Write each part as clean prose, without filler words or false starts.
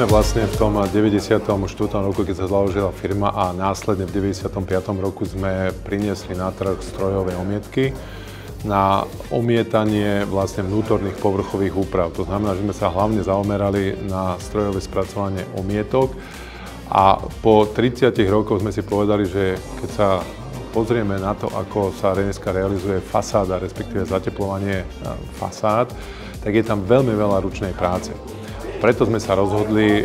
sme vlastne v tom 94. roku, keď sa založila firma a následne v 95. roku sme priniesli na trh strojové omietky na omietanie vlastne vnútorných povrchových úprav. To znamená, že sme sa hlavne zaomerali na strojové spracovanie omietok a po 30 rokoch sme si povedali, že keď sa pozrieme na to, ako sa dneska realizuje fasáda, respektíve zateplovanie fasád, tak je tam veľmi veľa ručnej práce. Preto sme sa rozhodli,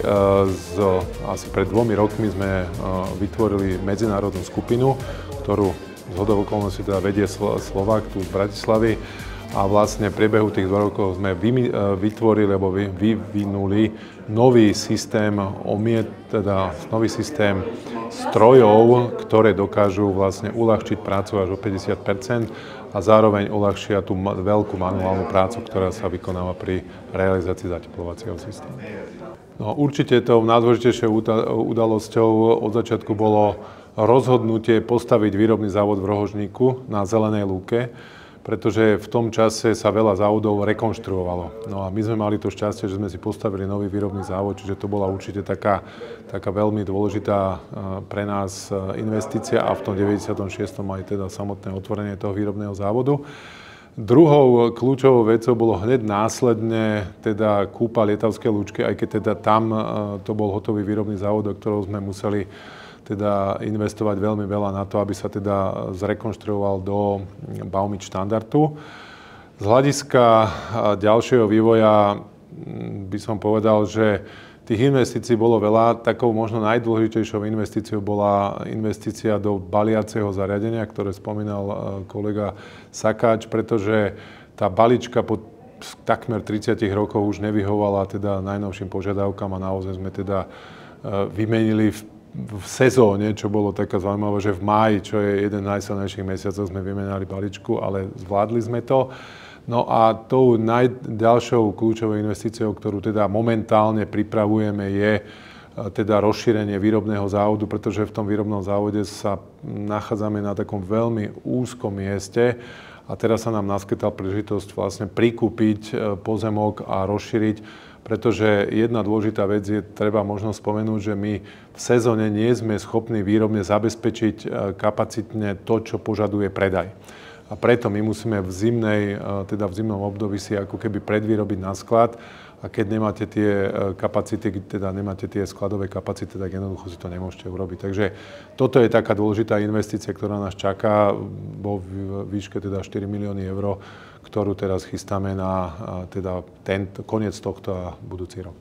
asi pred 2 rokmi sme vytvorili medzinárodnú skupinu, ktorú zhodou okolností teda vedie Slovák tu z Bratislavy a vlastne v priebehu tých 2 rokov sme vytvorili alebo vyvinuli nový systém nový systém strojov, ktoré dokážu vlastne uľahčiť prácu až o 50% a zároveň uľahčia tú veľkú manuálnu prácu, ktorá sa vykonáva pri realizácii zateplovacieho systému. No, určite tou najdôležitejšou udalosťou od začiatku bolo rozhodnutie postaviť výrobný závod v Rohožníku na Zelenej lúke, pretože v tom čase sa veľa závodov rekonštruovalo. No a my sme mali to šťastie, že sme si postavili nový výrobný závod, čiže to bola určite taká veľmi dôležitá pre nás investícia a v tom 96. aj teda samotné otvorenie toho výrobného závodu. Druhou kľúčovou vecou bolo hneď následne teda kúpa Lietavskej Lúčky, aj keď teda tam to bol hotový výrobný závod, do ktorého sme museli teda investovať veľmi veľa na to, aby sa teda zrekonštruoval do Baumit štandardu. Z hľadiska ďalšieho vývoja by som povedal, že tých investícií bolo veľa. Takou možno najdôležitejšou investíciou bola investícia do baliaceho zariadenia, ktoré spomínal kolega Sakáč, pretože tá balička po takmer 30 rokoch už nevyhovala teda najnovším požiadavkám a naozaj sme teda vymenili v sezóne, čo bolo taká zaujímavé, že v máji, čo je jeden z najsilnejších mesiacov, sme vymenali baličku, ale zvládli sme to. No a tou ďalšou kľúčovou investíciou, ktorú teda momentálne pripravujeme, je teda rozšírenie výrobného závodu, pretože v tom výrobnom závode sa nachádzame na takom veľmi úzkom mieste a teraz sa nám naskytla príležitosť vlastne prikúpiť pozemok a rozšíriť, pretože jedna dôležitá vec je, treba možno spomenúť, že my v sezóne nie sme schopní výrobne zabezpečiť kapacitne to, čo požaduje predaj. A preto my musíme v zimnom období si ako keby predvyrobiť na sklad a keď nemáte tie kapacity, teda nemáte tie skladové kapacity, tak jednoducho si to nemôžete urobiť. Takže toto je taká dôležitá investícia, ktorá nás čaká vo výške teda 4 milióny eur, ktorú teraz chystáme na teda koniec tohto a budúci rok.